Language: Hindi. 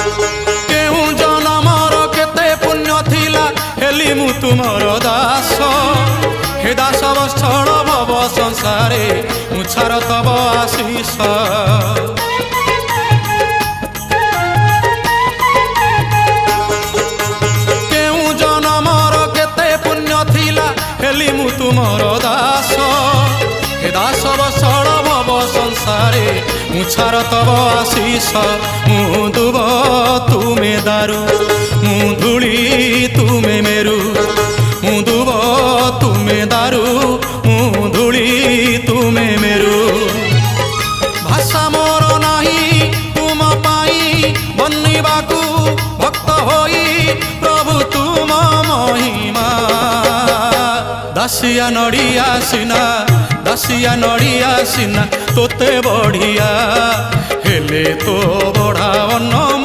केहू जनमर केते पुण्य थिला हेली मु तुमर दास हे दास वत्सल भव संसारे मुछार तब आशीष केहू जनमर केते पुण्य थिला हेली मु तुमर दास हे दास वत्सल भव संसारे मुछार तब आशीष मु दुब तुमे दारू मु धूली तुमे मेरु मु दुब तुमे दारू मु धूली तुमे मेरु भाषा मोर नाही तुम पाई बनिबाकू भक्त होई प्रभु तुम महिमा दासिया नड़िया सिना दासिया नड़िया सिना तोते बढ़िया हेले तो बढ़ावन